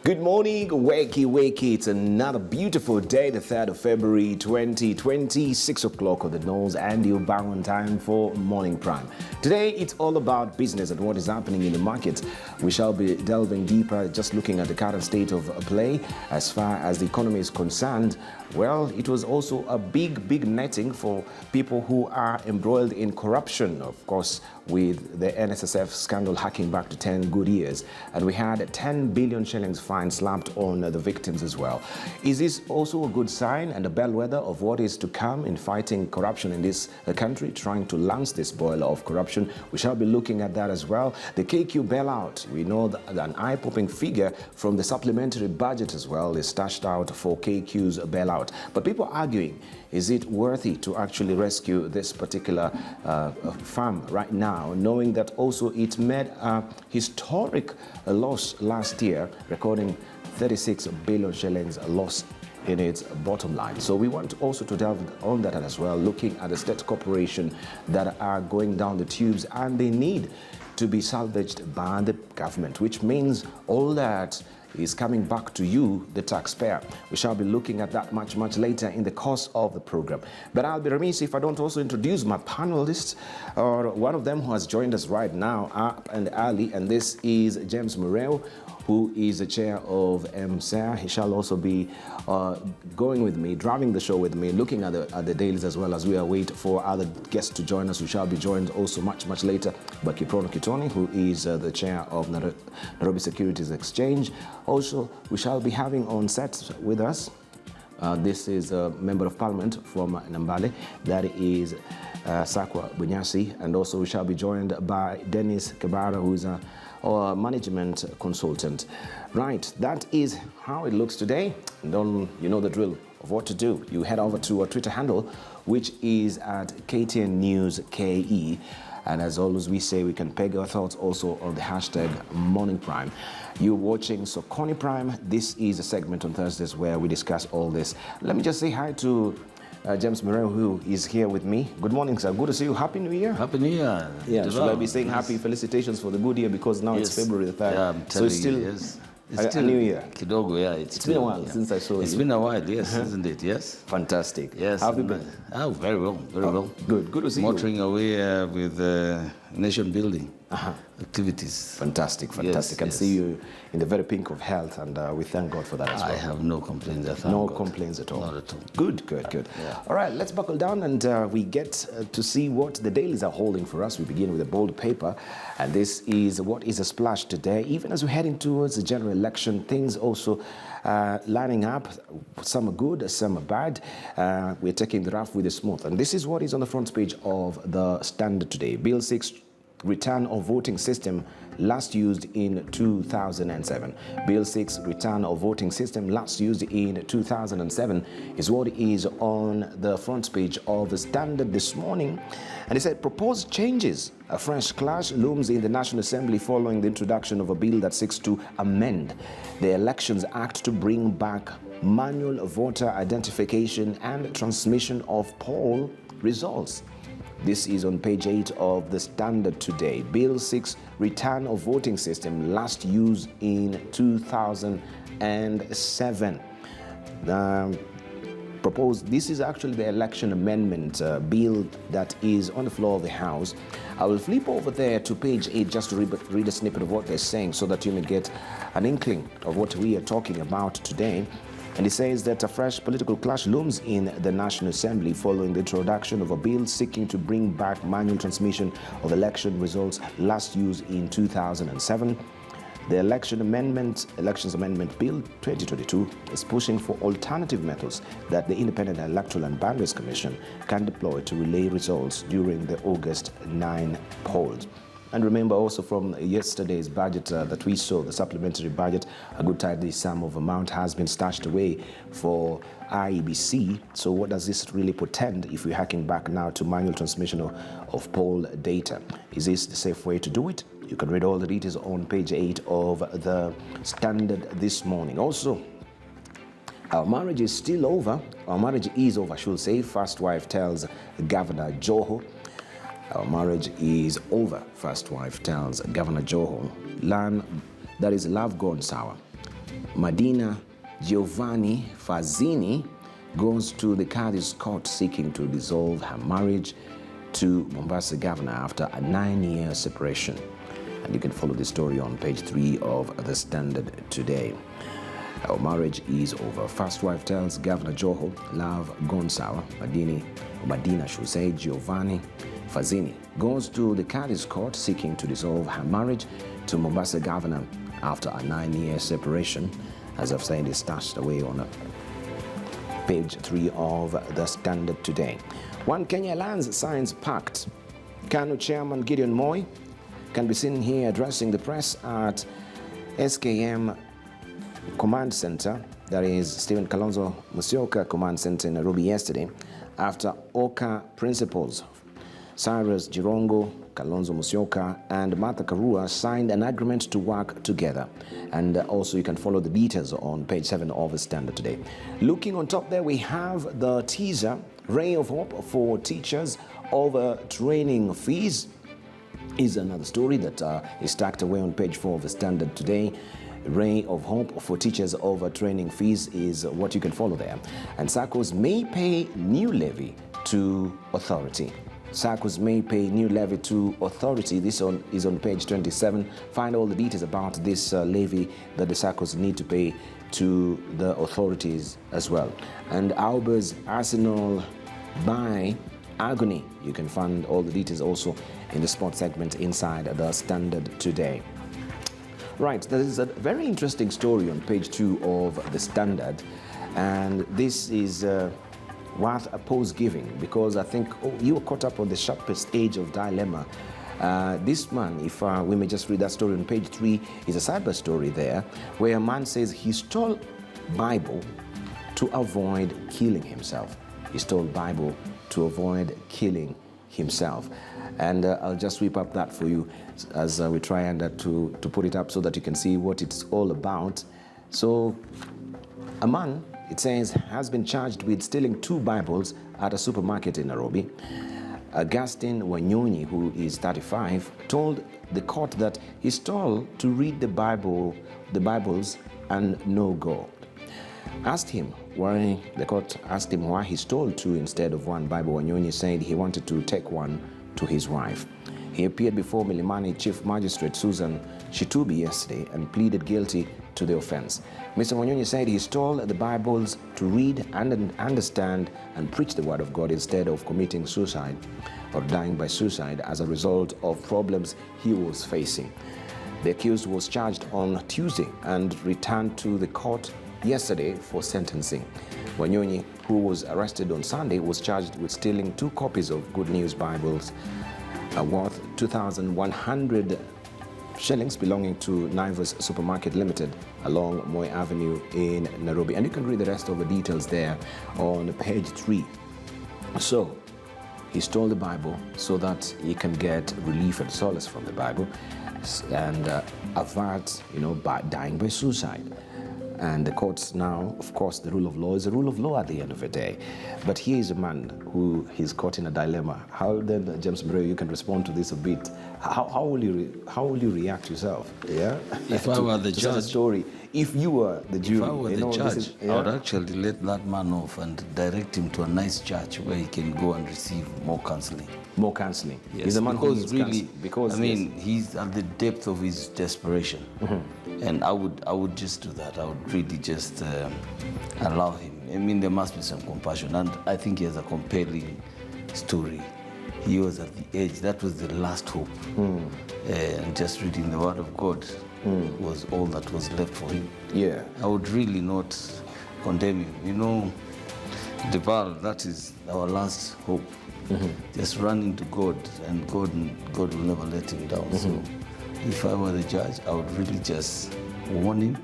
Good morning, wakey, wakey. It's another beautiful day, the 3rd of February 2020, 6 o'clock on the nose, and you're back on time for Morning Prime. Today, it's all about business and what is happening in the market. We shall be delving deeper, just looking at the current state of play as far as the economy is concerned. Well, it was also a big netting for people who are embroiled in corruption, of course, with the NSSF scandal hacking back to 10 good years. And we had 10 billion shillings fine slapped on the victims as well. Is this also a good sign and a bellwether of what is to come in fighting corruption in this country, trying to lance this boil of corruption? We shall be looking at that as well. The KQ bailout, we know that an eye-popping figure from the supplementary budget as well is stashed out for KQ's bailout. But people are arguing, is it worthy to actually rescue this particular farm right now, knowing that also it made a historic loss last year, recording 36 billion shillings loss in its bottom line. So we want also to delve on that as well, looking at the state corporation that are going down the tubes and they need to be salvaged by the government, which means all that is coming back to you, the taxpayer. We shall be looking at that much later in the course of the program. But I'll be remiss if I don't also introduce my panelists, or one of them who has joined us right now, up and early, and this is James Murrell, who is the chair of MSER. He shall also be going with me, driving the show with me, looking at the dailies as well as we await for other guests to join us. We shall be joined also much later by Kiprono Kitoni, who is the chair of Nairobi Securities Exchange. Also, we shall be having on set with us, this is a member of parliament from Nambale, that is Sakwa Bunyasi, and also we shall be joined by Dennis Kabara, who is a management consultant. Right, that is how it looks today. You know the drill of what to do. You head over to our Twitter handle, which is at KTN News KE. And as always, we say we can peg our thoughts also on the hashtag Morning Prime. You're watching Sokoni Prime. This is a segment on Thursdays where we discuss all this. Let me just say hi to James Murrell, who is here with me. Good morning, sir. Good to see you. Happy New Year. Happy New Year. Yeah, should I be saying happy felicitations for the good year, because now it's February the 3rd. Yeah, I'm telling so it's still, you, yes. It's still a new year. Kidogo, yeah. It's been a while since I saw you. It's been a while, yes, isn't it? Yes. Fantastic. Yes. How have you been? Oh, very well, very well. Good to see Motoring you. Away with nation building activities. Fantastic. Yes, I can see you in the very pink of health, and we thank God for that as well. I have no complaints. No complaints at all. Not at all. Good. Yeah. All right, let's buckle down and we get to see what the dailies are holding for us. We begin with a bold paper, and this is what is a splash today. Even as we're heading towards the general election, things also lining up. Some are good, some are bad. We're taking the rough with the smooth, and this is what is on the front page of the Standard today. Bill 6, return of voting system last used in 2007. Bill 6, return of voting system last used in 2007 is what is on the front page of the Standard this morning. And it said, proposed changes. A fresh clash looms in the National Assembly following the introduction of a bill that seeks to amend the Elections Act to bring back manual voter identification and transmission of poll results. This is on page 8 of the Standard today. Bill 6, return of voting system last used in 2007. Proposed, this is actually the election amendment bill that is on the floor of the House. I will flip over there to page 8 just to read a snippet of what they're saying so that you may get an inkling of what we are talking about today. And it says that a fresh political clash looms in the National Assembly following the introduction of a bill seeking to bring back manual transmission of election results last used in 2007. The Elections Amendment Bill 2022 is pushing for alternative methods that the Independent Electoral and Boundaries Commission can deploy to relay results during the August 9 polls. And remember also from yesterday's budget that we saw, the supplementary budget, a good tidy sum of amount has been stashed away for IEBC. So what does this really portend if we're hacking back now to manual transmission of poll data? Is this the safe way to do it? You can read all the details on page 8 of the Standard this morning. Also, our marriage is still over. Our marriage is over, I should say. First wife tells Governor Joho. Our marriage is over, first wife tells Governor Joho. That is love gone sour. Madina Giovanni Fazzini goes to the Cadiz court seeking to dissolve her marriage to Mombasa governor after a 9-year separation. And you can follow the story on page 3 of The Standard today. Our marriage is over. First wife tells Governor Joho, love gone sour. Madina should say, Giovanni Fazzini goes to the Cadiz court seeking to dissolve her marriage to Mombasa governor after a 9-year separation. As I've said, is stashed away on page 3 of The Standard today. One Kenya lands signs packed. KANU chairman Gideon Moi can be seen here addressing the press at SKM Command Center, that is Stephen Kalonzo Musyoka Command Center in Nairobi yesterday, after OKA principals Cyrus Jirongo, Kalonzo Musyoka, and Martha Karua signed an agreement to work together. And also you can follow the details on page 7 of The Standard today. Looking on top there, we have the teaser, Ray of Hope for teachers over training fees, is another story that is stacked away on page 4 of The Standard today. Ray of Hope for teachers over training fees is what you can follow there. And SACCOs may pay new levy to authority. SACCOs may pay new levy to authority. This is on page 27. Find all the details about this levy that the SACCOs need to pay to the authorities as well. And Auber's Arsenal buy agony. You can find all the details also in the sports segment inside The Standard today. Right, there is a very interesting story on page 2 of The Standard, and this is worth a pause giving, because I think you were caught up on the sharpest edge of dilemma. This man, if we may just read that story on page 3, is a cyber story there, where a man says he stole Bible to avoid killing himself. He stole Bible to avoid killing himself. And I'll just sweep up that for you as we try and to put it up so that you can see what it's all about. So a man, it says, has been charged with stealing 2 Bibles at a supermarket in Nairobi. Augustine Wanyonyi, who is 35, told the court that he stole to read the Bibles and know God. The court asked him why he stole 2 instead of 1 Bible. Wanyonyi said he wanted to take one to his wife. He appeared before Milimani Chief Magistrate Susan Shitubi yesterday and pleaded guilty to the offense. Mr. Wanyonyi said he stole the Bibles to read and understand and preach the word of God instead of committing suicide or dying by suicide as a result of problems he was facing. The accused was charged on Tuesday and returned to the court yesterday for sentencing. Wanyonyi, who was arrested on Sunday, was charged with stealing 2 copies of Good News Bibles worth 2,100 shillings belonging to Naivas Supermarket Limited along Moi Avenue in Nairobi. And you can read the rest of the details there on page 3. So he stole the Bible so that he can get relief and solace from the Bible and avert, by dying by suicide. And the courts now, of course, the rule of law is the rule of law at the end of the day. But here is a man who is caught in a dilemma. How then, James Murray, you can respond to this a bit? How will you react yourself? Yeah. If I were the judge, a story. If you were the jury, if I were the judge, I would actually let that man off and direct him to a nice church where he can go and receive more counseling. More counseling. Yes, he's a man because really, because he's at the depth of his desperation, and I would just do that. I would really just allow him. There must be some compassion, and I think he has a compelling story. He was at the edge. That was the last hope, and just reading the Word of God was all that was left for him. Yeah, I would really not condemn him. Deval, that is our last hope. Just running to God, and God will never let him down. So if I were the judge, I would really just warn him,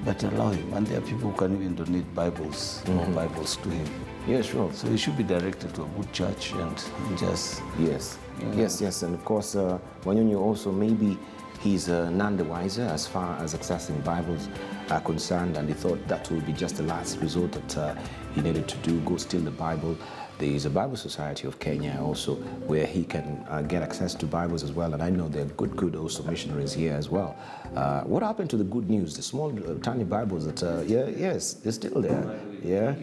but allow him. And there are people who can even donate Bibles, Bibles to him. Yeah, sure. So he should be directed to a good church and just... Yes. And of course, Wanyonyi also, maybe he's none the wiser as far as accessing Bibles are concerned, and he thought that would be just the last resort that he needed to do, go steal the Bible. There is a Bible Society of Kenya also where he can get access to Bibles as well, and I know there are good also missionaries here as well. What happened to the good news, the small tiny Bibles that, yes, they're still there. Yeah,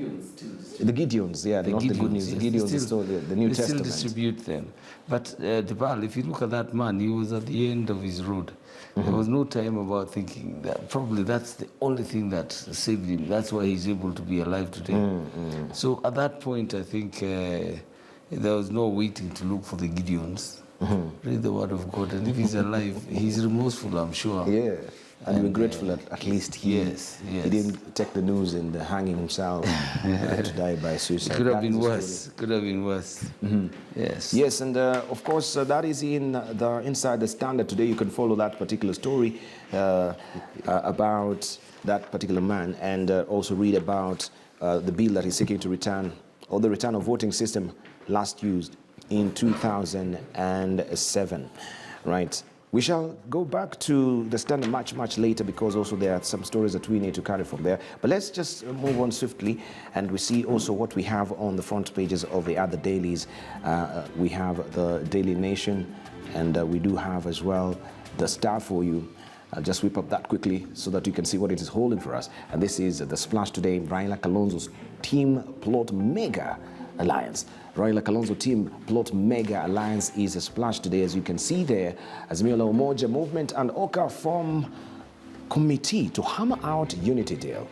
the Gideons, yeah, not the good news. The Gideons are still the New Testament. They still distribute them. But Debal, if you look at that man, he was at the end of his road. There was no time about thinking that probably that's the only thing that saved him. That's why he's able to be alive today. So at that point, I think there was no waiting to look for the Gideons. Read the word of God, and if he's alive, he's remorseful, I'm sure. Yeah. And we're grateful at least he didn't take the news and hanging himself to die by suicide. Could have been worse. Could have been worse. Yes. Yes, and of course that is in the Inside the Standard today. You can follow that particular story about that particular man, and also read about the bill that he's seeking to return, or the return of voting system last used in 2007. Right. We shall go back to the Standard much later, because also there are some stories that we need to carry from there. But let's just move on swiftly, and we see also what we have on the front pages of the other dailies. We have the Daily Nation, and we do have as well the Star for you. I'll just whip up that quickly so that you can see what it is holding for us. And this is the splash today. Raila Kalonzo's team plot mega alliance. Raila Kalonzo team plot mega alliance is a splash today, as you can see there. Azimio la Umoja movement and OKA form committee to hammer out unity deal.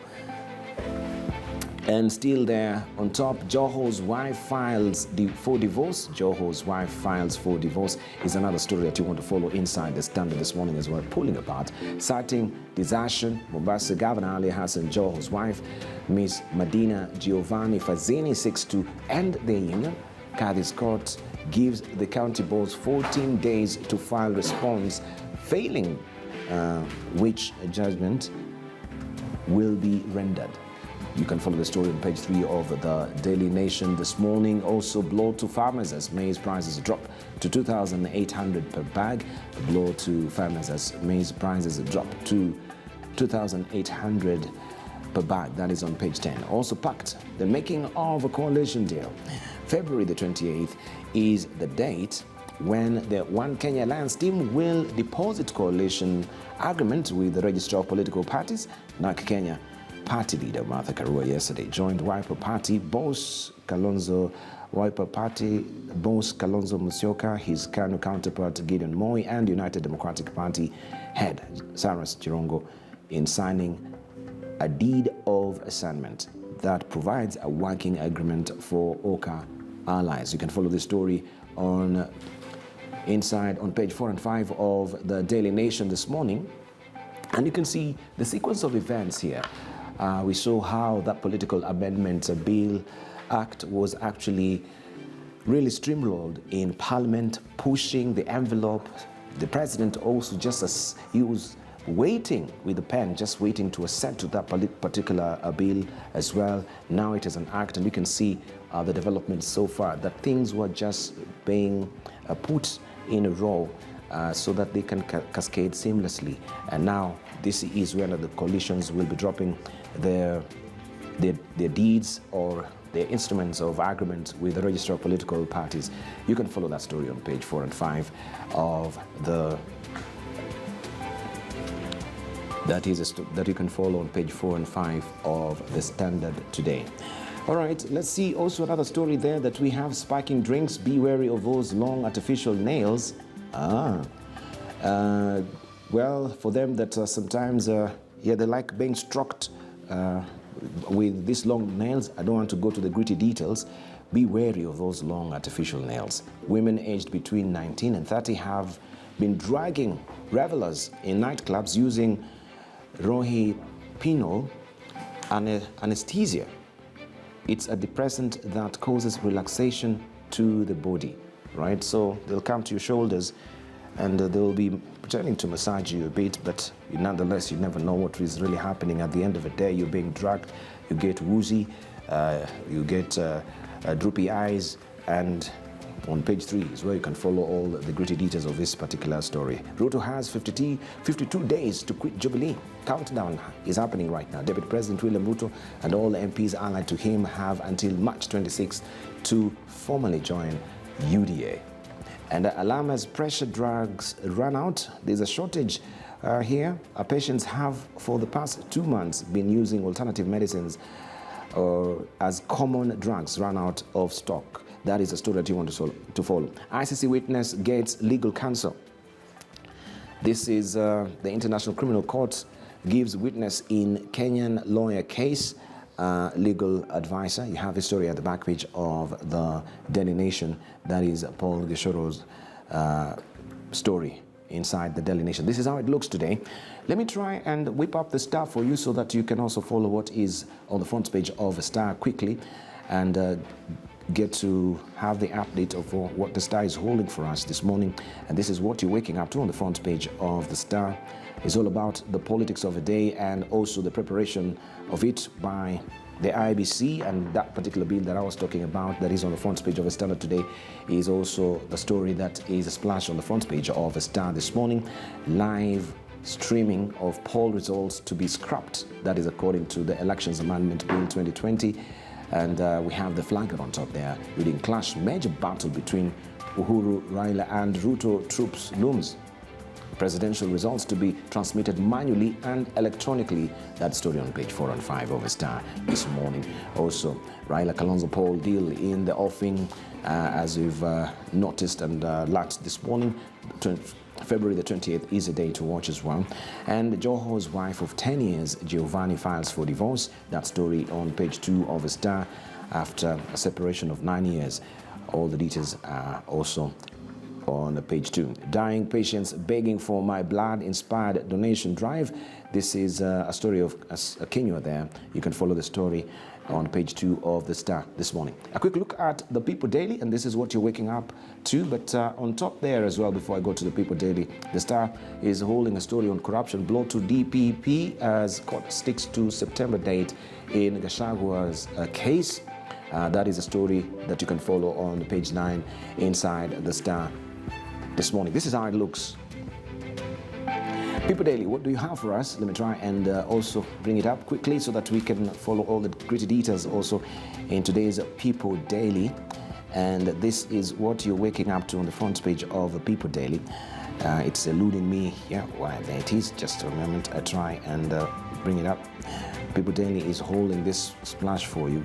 And still there on top, Joho's wife files for divorce. Joho's wife files for divorce is another story that you want to follow inside the Standard this morning as well, pulling apart. Citing desertion, Mombasa Governor Ali Hassan Joho's wife, Miss Medina Giovanni Fazini, seeks to end their union. Kadhi's court gives the county boards 14 days to file response, failing which a judgment will be rendered. You can follow the story on page 3 of the Daily Nation this morning. Also, blow to farmers as maize prices drop to 2,800 per bag. A blow to farmers as maize prices drop to 2,800 per bag. That is on page 10. Also packed, the making of a coalition deal. February the 28th is the date when the One Kenya Alliance team will deposit coalition agreement with the Register of Political Parties. NARC Kenya Party leader Martha Karua yesterday joined Wiper Party boss Kalonzo Musyoka, his KANU counterpart Gideon Moi, and United Democratic Party head Cyrus Jirongo in signing a deed of assignment that provides a working agreement for OKA allies. You can follow this story on inside on page 4 and 5 of the Daily Nation this morning, and you can see the sequence of events here. We saw how that political amendment bill act was actually really steamrolled in Parliament, pushing the envelope. The president also, just as he was waiting with the pen, just waiting to assent to that particular bill as well. Now it is an act, and you can see the developments so far, that things were just being put in a row so that they can cascade seamlessly. And now this is when the coalitions will be dropping their deeds or their instruments of agreement with the Register of Political Parties. You can follow that story on page 4 and 5 of the that you can follow on page 4 and 5 of the Standard today. All right, let's see also another story there that we have. Sparking drinks, be wary of those long artificial nails. Well, for them that sometimes they like being struck with these long nails. I don't want to go to the gritty details. Be wary of those long artificial nails. Women aged between 19 and 30 have been dragging revelers in nightclubs using rohypnol anesthesia. It's a depressant that causes relaxation to the body, right? So they'll come to your shoulders and they'll be pretending to massage you a bit, but nonetheless, you never know what is really happening. At the end of the day, you're being drugged, you get woozy, you get droopy eyes, and On page 3 is where you can follow all the gritty details of this particular story. Ruto has 52 days to quit Jubilee. Countdown is happening right now. Deputy President William Ruto and all the MPs allied to him have until March 26 to formally join UDA. And alarm as pressure drugs run out. There's a shortage here. Our patients have, for the past 2 months, been using alternative medicines as common drugs run out of stock. That is a story that you want to follow. ICC witness gets legal counsel. This is the International Criminal Court gives witness in Kenyan lawyer case legal advisor. You have the story at the back page of the Daily Nation. That is Paul Gishoro's story inside the Daily Nation. This is how it looks today. Let me try and whip up the Star for you so that you can also follow what is on the front page of the Star quickly and get to have the update of what the Star is holding for us this morning. And this is what you're waking up to on the front page of the Star. It's all about the politics of the day and also the preparation of it by the IBC, and that particular bill that I was talking about that is on the front page of the Standard today is also the story that is a splash on the front page of the Star this morning. Live streaming of poll results to be scrapped. That is according to the Elections Amendment Bill 2020. And we have the flag on top there, reading clash, major battle between Uhuru, Raila and Ruto troops looms. Presidential results to be transmitted manually and electronically. That story on page 4 and 5 of the Star this morning. Also, Raila Kalonzo poll deal in the offing, as we've noticed and learnt this morning. February the 28th is a day to watch as well. And Joho's wife of 10 years, Giovanni, files for divorce. That story on page 2 of the Star after a separation of 9 years. All the details are also on page 2. Dying patients begging for my blood-inspired donation drive. This is a story of Kenya there. You can follow the story on page 2 of the Star this morning. A quick look at the People Daily, and this is what you're waking up to. But on top there as well, before I go to the People Daily, the Star is holding a story on corruption, blow to DPP as court sticks to September date in Gashagua's case. That is a story that you can follow on page 9 inside the Star this morning. This is how it looks. People Daily, what do you have for us? Let me try and also bring it up quickly so that we can follow all the gritty details also in today's People Daily. And this is what you're waking up to on the front page of the People Daily. It's eluding me. Yeah, why, there it is. Just a moment. I try and bring it up. People Daily is holding this splash for you.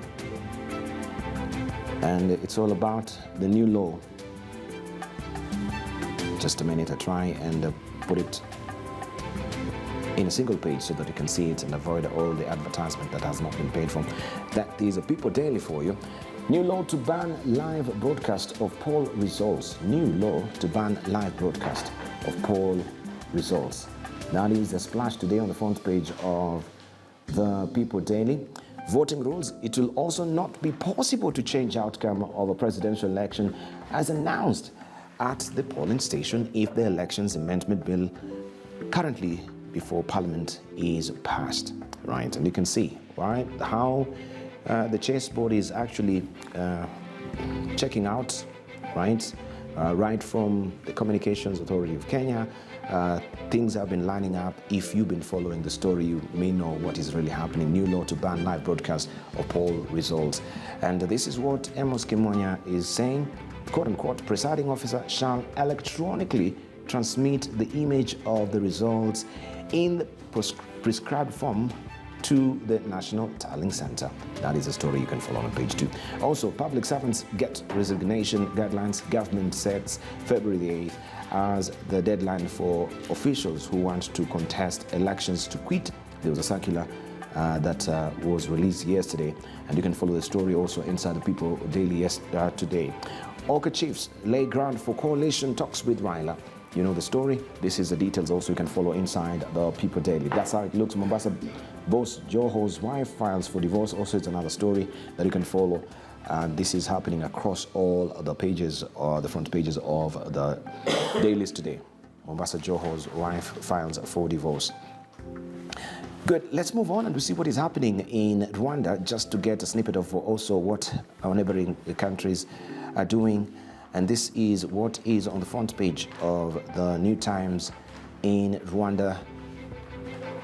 And it's all about the new law. Just a minute. I try and put it in a single page so that you can see it and avoid all the advertisement that has not been paid for. That is a People Daily for you. New law to ban live broadcast of poll results. New law to ban live broadcast of poll results. That is a splash today on the front page of the People Daily. Voting rules. It will also not be possible to change outcome of a presidential election as announced at the polling station if the Elections Amendment Bill currently before Parliament is passed, right? And you can see, right, how the chessboard is actually checking out, right? Right from the Communications Authority of Kenya, things have been lining up. If you've been following the story, you may know what is really happening. New law to ban live broadcast of poll results. And this is what Amos Kimonya is saying, quote unquote, presiding officer shall electronically transmit the image of the results in the prescribed form to the National Tallying Center. That is a story you can follow on page 2. Also, public servants get resignation guidelines. Government sets February the 8th as the deadline for officials who want to contest elections to quit. There was a circular that was released yesterday, and you can follow the story also inside the People Daily today. OKA chiefs lay ground for coalition talks with Raila. You know the story. This is the details also you can follow inside the People Daily. That's how it looks. Mombasa boss Joho's wife files for divorce. Also, it's another story that you can follow. And this is happening across all the pages or the front pages of the dailies today. Mombasa Joho's wife files for divorce. Good. Let's move on and we see what is happening in Rwanda, just to get a snippet of also what our neighboring countries are doing. And this is what is on the front page of the New Times in Rwanda.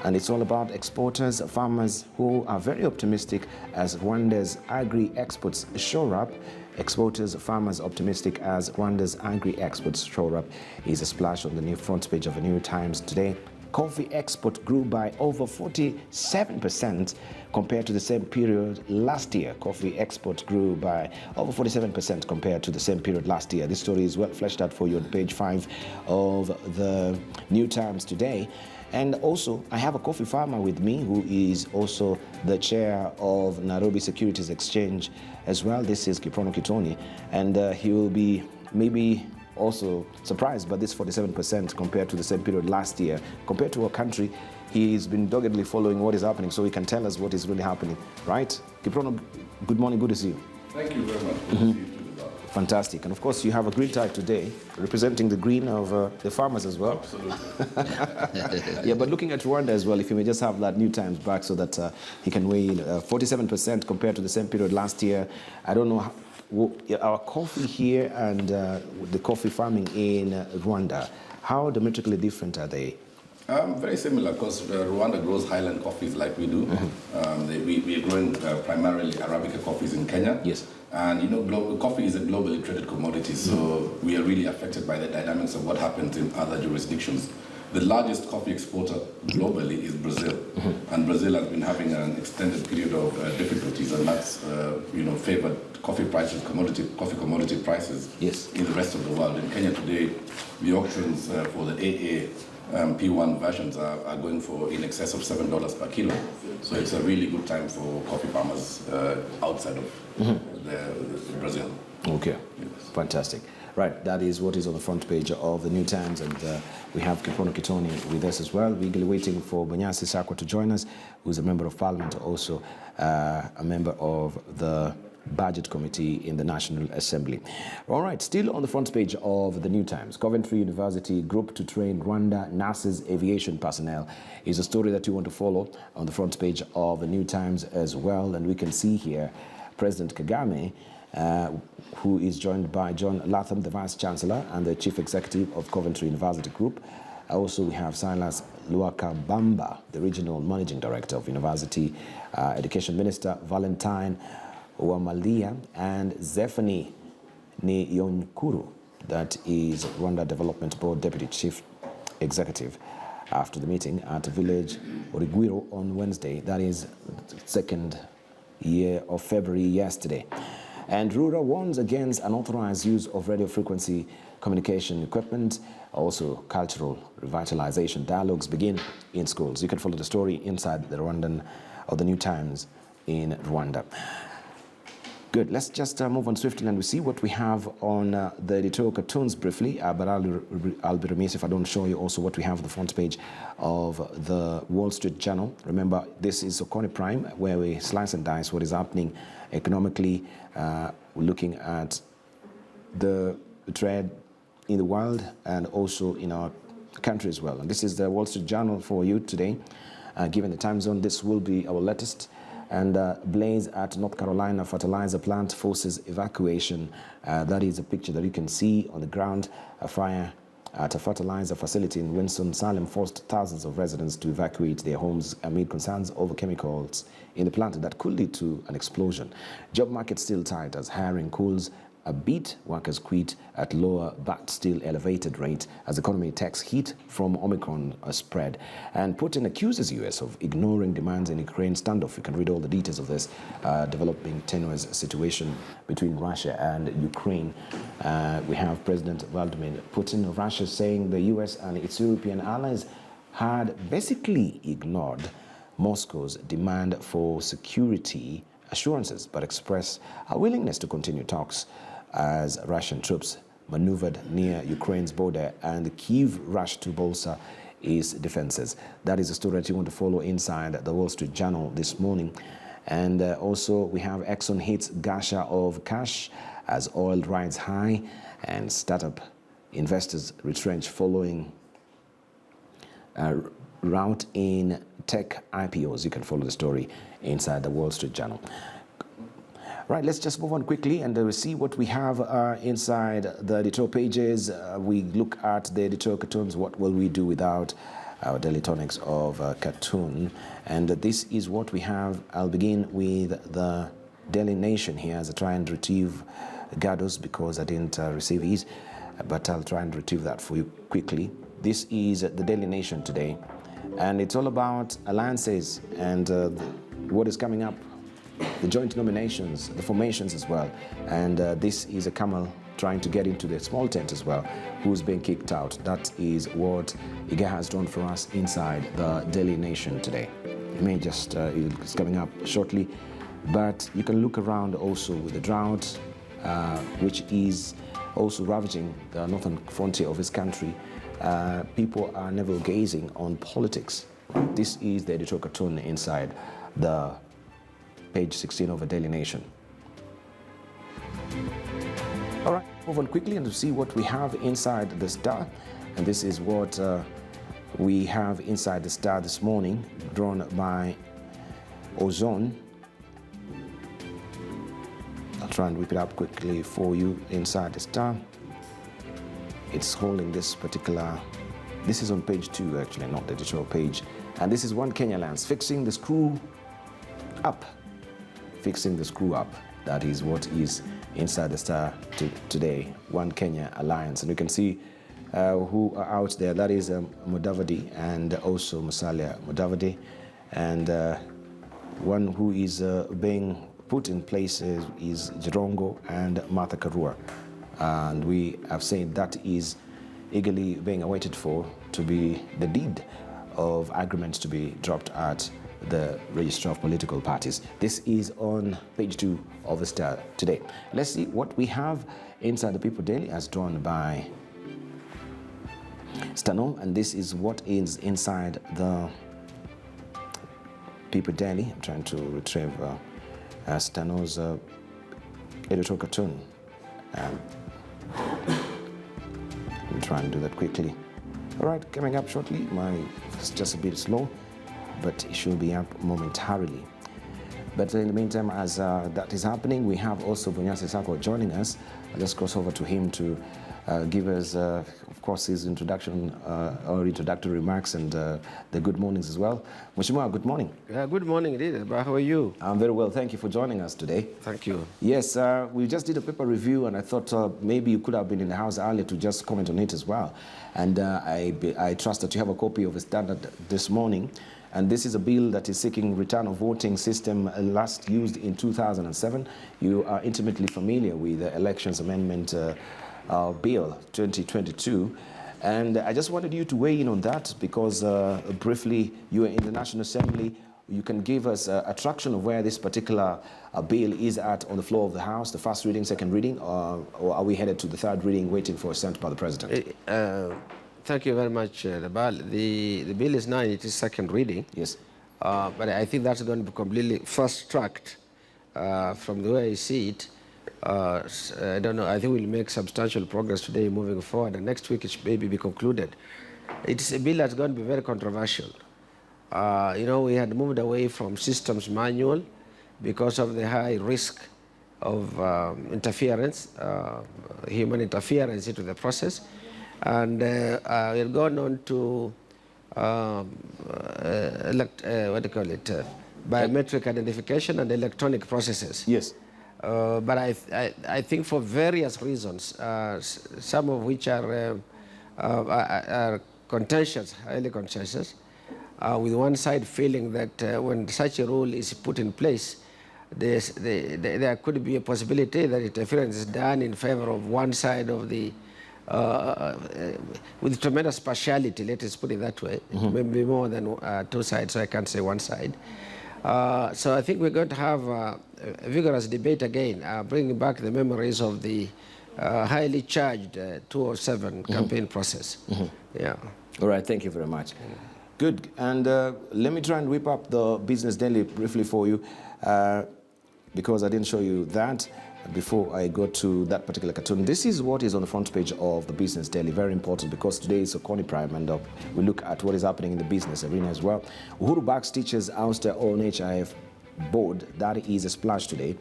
And it's all about exporters, farmers who are very optimistic as Rwanda's agri-exports shore up. Exporters, farmers optimistic as Rwanda's agri-exports shore up is a splash on the new front page of the New Times today. Coffee export grew by over 47% compared to the same period last year. Coffee export grew by over 47% compared to the same period last year. This story is well fleshed out for you on page 5 of the New Times today. And also, I have a coffee farmer with me who is also the chair of Nairobi Securities Exchange as well. This is Kiprono Kitoni, and he will be maybe also surprised by this 47% compared to the same period last year. Compared to our country, he's been doggedly following what is happening, so he can tell us what is really happening, right? Kiprono, good morning, good to see you. Thank you very much. Good to see you too. Fantastic. And of course, you have a green tie today, representing the green of the farmers as well. Absolutely. Yeah, but looking at Rwanda as well, if you may just have that New Times back so that he can weigh in 47% compared to the same period last year. I don't know our coffee here and the coffee farming in Rwanda, how diametrically different are they? Very similar, because Rwanda grows highland coffees like we do. We are growing primarily Arabica coffees in Kenya. Yes. And you know, coffee is a globally traded commodity, so we are really affected by the dynamics of what happens in other jurisdictions. The largest coffee exporter globally is Brazil, and Brazil has been having an extended period of difficulties, and that's favored coffee prices, coffee commodity prices in the rest of the world. In Kenya today, the auctions for the AA P1 versions are going for in excess of $7 per kilo. So it's a really good time for coffee farmers outside of Brazil. Okay, Yes. Fantastic. Right, that is what is on the front page of the New Times, and we have Kiprono Kitoni with us as well. We're eagerly waiting for Bonyasi Sakwa to join us, who's a member of Parliament, also a member of the Budget Committee in the National Assembly. All right, still on the front page of the New Times, Coventry University Group to train Rwanda NASA's aviation personnel is a story that you want to follow on the front page of the New Times as well. And we can see here President Kagame, who is joined by John Latham, the Vice Chancellor and the Chief Executive of Coventry University Group. Also, we have Silas Luakabamba, the Regional Managing Director of University, Education Minister Valentine Wamalia, and Zephany Niyonkuru, that is Rwanda Development Board Deputy Chief Executive, after the meeting at Village Origwiro on Wednesday. That is the 2nd year of February yesterday. And Rura warns against unauthorized use of radio frequency communication equipment. Also, cultural revitalization dialogues begin in schools. You can follow the story inside the Rwandan or the New Times in Rwanda. Good. Let's just move on swiftly and we see what we have on the editorial cartoons briefly, but I'll be remiss if I don't show you also what we have on the front page of the Wall Street Journal. Remember, this is Okone Prime, where we slice and dice what is happening economically. We're looking at the trade in the world and also in our country as well. And this is the Wall Street Journal for you today. Given the time zone, this will be our latest. And blaze at North Carolina fertilizer plant forces evacuation. That is a picture that you can see on the ground. A fire at a fertilizer facility in Winston-Salem forced thousands of residents to evacuate their homes amid concerns over chemicals in the plant that could lead to an explosion. Job market still tight as hiring cools a bit. Workers quit at lower but still elevated rate as economy takes heat from Omicron spread. And Putin accuses US of ignoring demands in Ukraine standoff. You can read all the details of this developing tenuous situation between Russia and Ukraine. We have President Vladimir Putin of Russia saying the US and its European allies had basically ignored Moscow's demand for security assurances, but expressed a willingness to continue talks as Russian troops maneuvered near Ukraine's border and Kyiv rushed to bolster its defenses. That is a story that you want to follow inside the Wall Street Journal this morning. And also we have Exxon hits Gasha of cash as oil rides high and startup investors retrench following rout in tech IPOs. You can follow the story inside the Wall Street Journal. Right, let's just move on quickly and see what we have inside the editorial pages. We look at the editorial cartoons. What will we do without our daily tonics of cartoon? And this is what we have. I'll begin with the Daily Nation here as I try and retrieve Gados because I didn't receive his, but I'll try and retrieve that for you quickly. This is the Daily Nation today, and it's all about alliances and what is coming up, the joint nominations, the formations as well. And this is a camel trying to get into the small tent as well, who's being kicked out. That is what Iga has done for us inside the Daily Nation today. It may just, it's coming up shortly, but you can look around also with the drought, which is also ravaging the northern frontier of his country. People are never gazing on politics. This is the editorial cartoon inside the page 16 of the Daily Nation. All right, move on quickly and to see what we have inside the Star. And this is what we have inside the Star this morning, drawn by Ozone. I'll try and whip it up quickly for you inside the Star. It's holding this particular, this is on page 2 actually, not the editorial page. And this is One Kenya Lands, fixing the screw up. Fixing the screw up. That is what is inside the Star today, One Kenya Alliance. And you can see who are out there. That is Mudavadi and also Musalia Mudavadi. And one who is being put in place is Jirongo and Martha Karua. And we have said that is eagerly being awaited for to be the deed of agreements to be dropped at the Register of Political Parties. This is on page 2 of the Star today. Let's see what we have inside the People Daily as drawn by Stano, and this is what is inside the People Daily. I'm trying to retrieve Stano's editorial cartoon. I'll try and do that quickly. All right, coming up shortly. It's just a bit slow, but it should be up momentarily. But in the meantime, as that is happening, we have also Bunyasi Sako joining us. I'll just cross over to him to give us, of course, his introduction or introductory remarks and the good mornings as well. Mheshimiwa, good morning. Good morning, indeed. How are you? I'm very well. Thank you for joining us today. Thank you. Yes, we just did a paper review, and I thought maybe you could have been in the house earlier to just comment on it as well. And I trust that you have a copy of the Standard this morning. And this is a bill that is seeking return of voting system last used in 2007. You are intimately familiar with the Elections Amendment Bill 2022. And I just wanted you to weigh in on that because briefly, you are in the National Assembly. You can give us a traction of where this particular bill is at on the floor of the House, the first reading, second reading, or are we headed to the third reading waiting for assent by the President? Thank you very much, Nabal. The bill is now in its second reading. Yes. But I think that's going to be completely fast-tracked from the way I see it. I don't know. I think we'll make substantial progress today moving forward, and next week it should maybe be concluded. It's a bill that's going to be very controversial. You know, we had moved away from systems manual because of the high risk of interference, human interference into the process. And we've gone on to biometric identification and electronic processes. Yes. But I think for various reasons, some of which are contentious, highly contentious, with one side feeling that when such a rule is put in place, there could be a possibility that interference is done in favor of one side of the with tremendous partiality, let us put it that way. Maybe more than two sides, so I can't say one side. So I think we're going to have a vigorous debate again, bringing back the memories of the highly charged 2007 campaign process. Yeah. All right, thank you very much. Good, and let me try and whip up the Business Daily briefly for you, because I didn't show you that before I go to that particular cartoon. This is what is on the front page of the Business Daily, very important because today is Sokoni Prime, and we look at what is happening in the business arena as well. Uhuru backs teachers ouster on HIF board that is a splash today.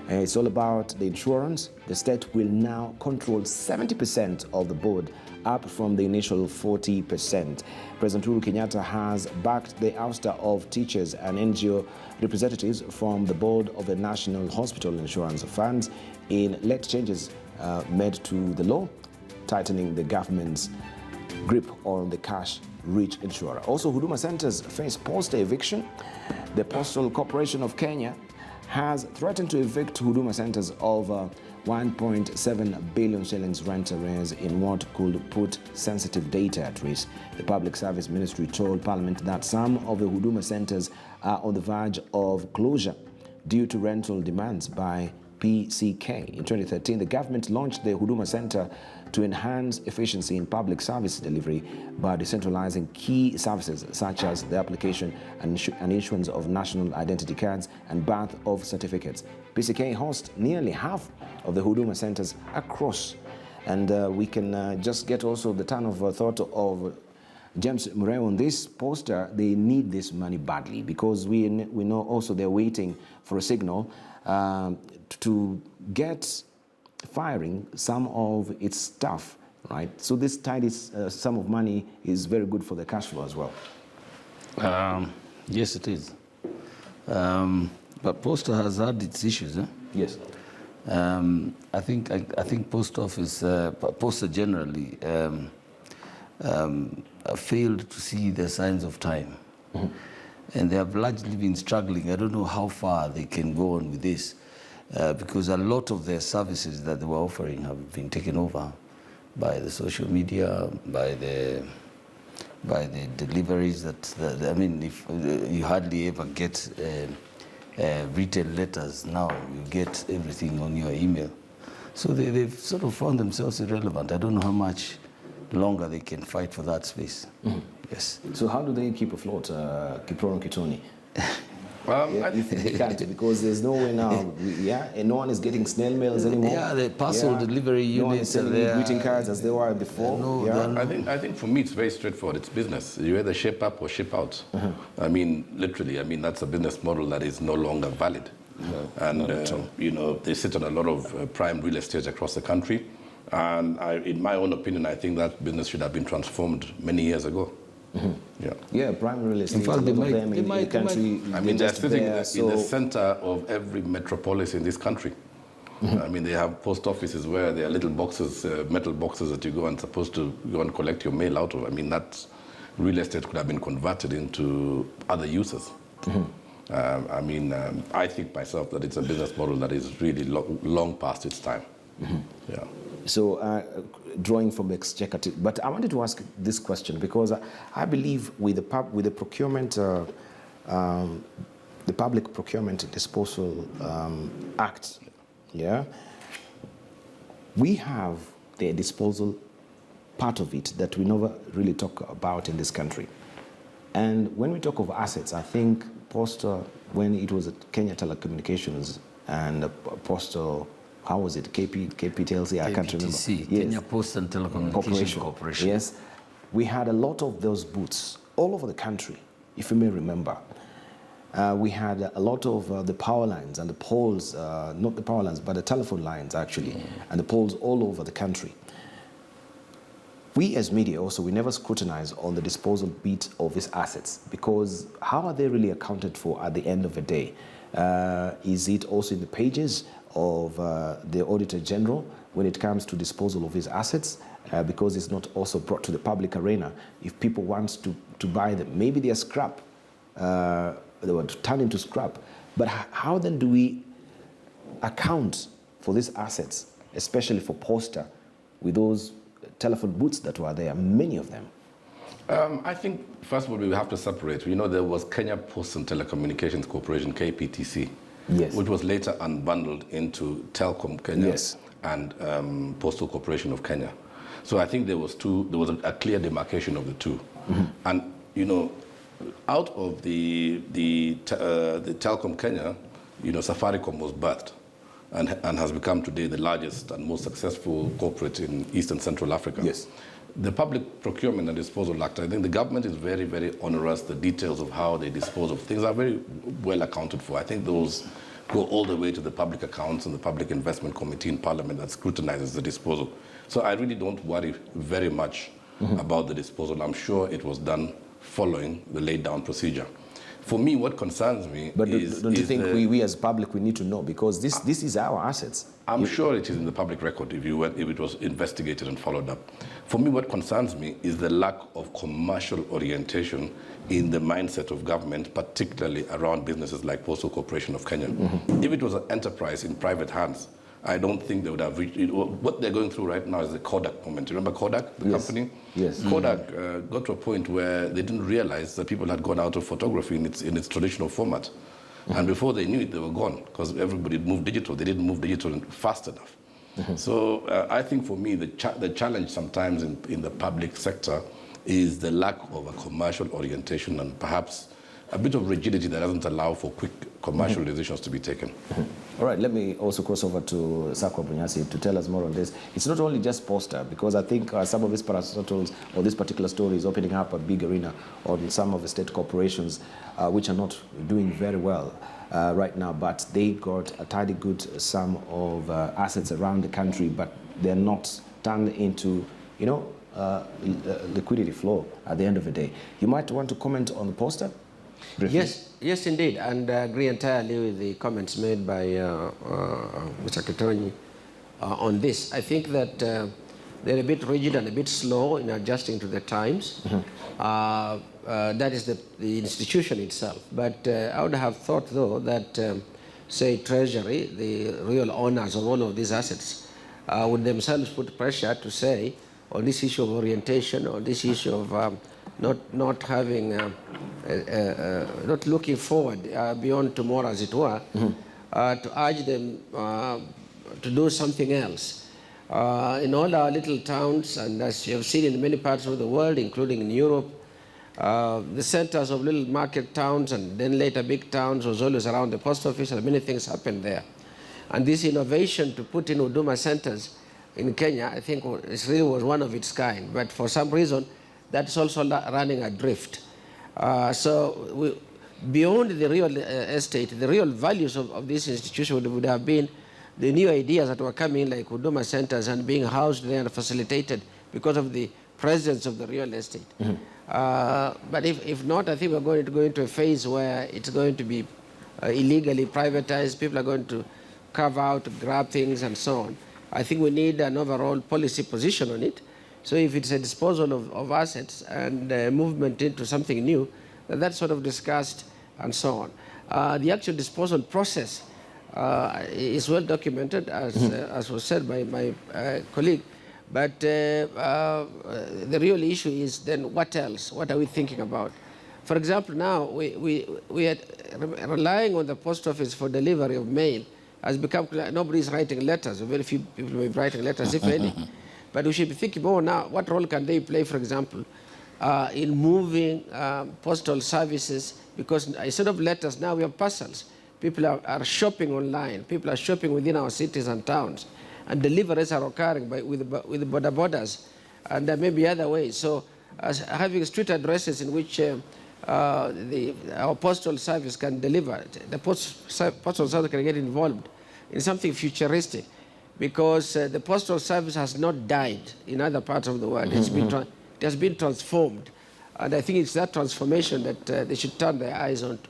It's all about the insurance. The state will now control 70% of the board, up from the initial 40%. President Uhuru Kenyatta has backed the ouster of teachers and NGO representatives from the board of the National Hospital Insurance Fund in late changes made to the law, tightening the government's grip on the cash-rich insurer. Also, Huduma centers face poster eviction. The Postal Corporation of Kenya has threatened to evict Huduma centers of 1.7 billion shillings rent arrears in what could put sensitive data at risk. The Public Service Ministry told Parliament that some of the Huduma centers are on the verge of closure due to rental demands by PCK. In 2013, the government launched the Huduma Center to enhance efficiency in public service delivery by decentralizing key services such as the application and issuance of national identity cards and birth of certificates. PCK hosts nearly half of the Huduma centers across. And we can just get also the turn of thought of James Murray on this poster. They need this money badly because we know also they're waiting for a signal to get firing some of its staff, right? So this tidy sum of money is very good for the cash flow as well. Yes, it is. But Posta has had its issues. Yes. I think Post Office, Posta generally, failed to see the signs of time. Mm-hmm. And they have largely been struggling. I don't know how far they can go on with this, because a lot of their services that they were offering have been taken over by the social media, by the deliveries that I mean, if you hardly ever get retail letters now, you get everything on your email. So they've sort of found themselves irrelevant. I don't know how much longer they can fight for that space. Mm-hmm. Yes. So how do they keep afloat, Kiprono Kitoni? I think they can't, because there's no way now. And no one is getting snail mails anymore. Yeah, the parcel delivery units are there. Greeting cards as they were before. I think for me it's very straightforward. It's business. You either ship up or ship out. Uh-huh. I mean, literally. I mean, that's a business model that is no longer valid. And they sit on a lot of prime real estate across the country. And in my own opinion, I think that business should have been transformed many years ago. Mm-hmm. Yeah, prime real estate. In fact, they might, the country. I mean, they're sitting in the center of every metropolis in this country. Mm-hmm. I mean, they have post offices where there are little boxes, metal boxes that you go and supposed to go and collect your mail out of. I mean, that real estate could have been converted into other uses. Mm-hmm. I think myself that it's a business model that is really long past its time. Mm-hmm. Yeah. So, drawing from exchequer, but I wanted to ask this question because I believe with the procurement, the Public Procurement Disposal Act, we have the disposal part of it that we never really talk about in this country. And when we talk of assets, I think Posta, when it was at Kenya Telecommunications and Postal, how was it? KPTLC, I can't remember. Yes. Kenya Post and Telecommunications Corporation. Yes. We had a lot of those booths all over the country, if you may remember. We had a lot of the power lines and the poles, not the power lines, but the telephone lines actually, and the poles all over the country. We as media also, we never scrutinize on the disposal bit of these assets, because how are they really accounted for at the end of the day? Is it also in the pages of the Auditor General when it comes to disposal of his assets, because it's not also brought to the public arena? If people want to buy them, maybe they are scrap, they were turned into scrap. But how then do we account for these assets, especially for Posta, with those telephone booths that were there, many of them? I think, first of all, we have to separate. There was Kenya Post and Telecommunications Corporation, KPTC, yes, which was later unbundled into Telcom Kenya, yes, and Postal Corporation of Kenya. So I think there was a clear demarcation of the two. Mm-hmm. And, out of the Telcom Kenya, Safaricom was birthed and has become today the largest and most successful corporate in East and Central Africa. Yes. the Public Procurement and Disposal Act, I think the government is very, very onerous. The details of how they dispose of things are very well accounted for. I think those go all the way to the Public Accounts and the Public Investment Committee in Parliament that scrutinizes the disposal. So I really don't worry very much about the disposal. I'm sure it was done following the laid down procedure. For me, what concerns me But is... don't you think we as public, we need to know? Because this is our assets. I'm sure it is in the public record if it was investigated and followed up. For me, what concerns me is the lack of commercial orientation in the mindset of government, particularly around businesses like Postal Corporation of Kenya. If it was an enterprise in private hands, I don't think they would have reached it. What they're going through right now is the Kodak moment. You remember Kodak, the company? Yes. Kodak got to a point where they didn't realize that people had gone out of photography in its traditional format. And before they knew it, they were gone because everybody moved digital. They didn't move digital fast enough. So I think for me, the challenge sometimes in the public sector is the lack of a commercial orientation and perhaps a bit of rigidity that doesn't allow for quick commercial decisions to be taken. All right, let me also cross over to Sakwa Bunyasi to tell us more on this. It's not only just Posta, because I think some of these parastatals or this particular story is opening up a big arena on some of the state corporations which are not doing very well right now, but they got a tidy good sum of assets around the country, but they're not turned into, liquidity flow at the end of the day. You might want to comment on the Posta? Briefly. Yes, indeed, and I agree entirely with the comments made by Mr. Kitonyi on this. I think that they're a bit rigid and a bit slow in adjusting to the times. That is the institution itself. But I would have thought, though, that, say, Treasury, the real owners of all of these assets, would themselves put pressure to say, on this issue of orientation, on this issue of not having, not looking forward beyond tomorrow, as it were, to urge them to do something else. In all our little towns, and as you have seen in many parts of the world, including in Europe, the centers of little market towns and then later big towns was always around the post office, and many things happened there. And this innovation to put in Huduma centers in Kenya, I think it really was one of its kind. But for some reason, that's also running adrift. So beyond the real estate, the real values of this institution would have been the new ideas that were coming, like Huduma centers and being housed there and facilitated because of the presence of the real estate. But if not, I think we're going to go into a phase where it's going to be illegally privatized. People are going to carve out, grab things, and so on. I think we need an overall policy position on it. So if it's a disposal of assets and movement into something new, that's sort of discussed and so on. The actual disposal process is well documented, as was said by my colleague. But the real issue is then what else? What are we thinking about? For example, now we are relying on the post office for delivery of mail has become clear. Nobody's writing letters. Very few people are writing letters, if any. But we should be thinking more now, what role can they play, for example, in moving postal services? Because instead of letters, now we have parcels. People are shopping online. People are shopping within our cities and towns. And deliveries are occurring with the borders. And there may be other ways. So having street addresses in which our postal service can deliver, the postal service can get involved in something futuristic, because the postal service has not died in other parts of the world. It has been transformed. And I think it's that transformation that they should turn their eyes on.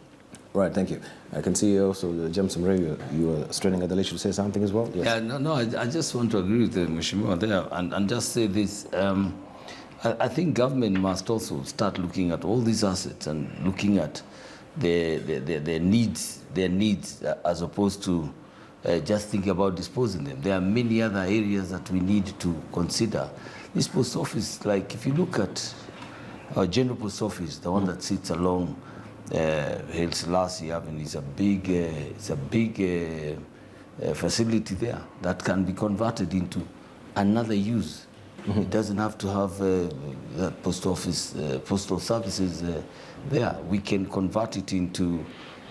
Right, thank you. I can see also, James Murray, you were straining at the issue to say something as well? Yes. Yeah, I just want to agree with the Mheshimiwa there and just say this. I think government must also start looking at all these assets and looking at their needs as opposed to just thinking about disposing them. There are many other areas that we need to consider. This post office, like if you look at our general post office, the one that sits along Haile Selassie Avenue, is a big facility there that can be converted into another use. It doesn't have to have that post office, postal services there. We can convert it into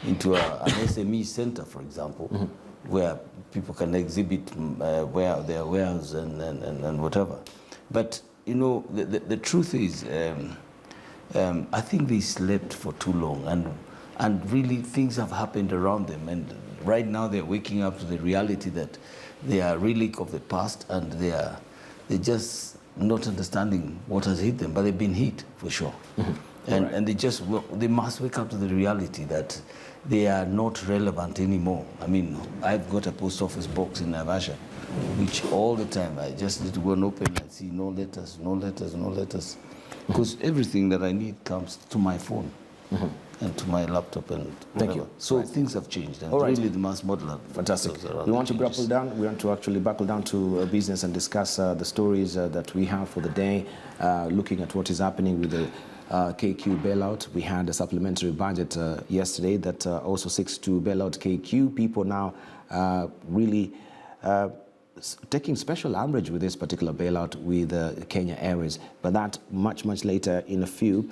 an SME center, for example, where people can exhibit where their wares and whatever. But you know, the truth is, I think they slept for too long, and really things have happened around them, and right now they're waking up to the reality that they are relic of the past, and they're just not understanding what has hit them, but they've been hit for sure. And they must wake up to the reality that they are not relevant anymore. I mean, I've got a post office box in Naivasha, which all the time I just need to go and open and see no letters, no letters, no letters. Because everything that I need comes to my phone and to my laptop and whatever. Thank you. So things have changed, and All right. really the mass model. Fantastic. We want to grapple down. We want to actually buckle down to business and discuss the stories that we have for the day, looking at what is happening with the KQ bailout. We had a supplementary budget yesterday that also seeks to bail out KQ. People now really taking special umbrage with this particular bailout with Kenya Airways, but that much later in a few.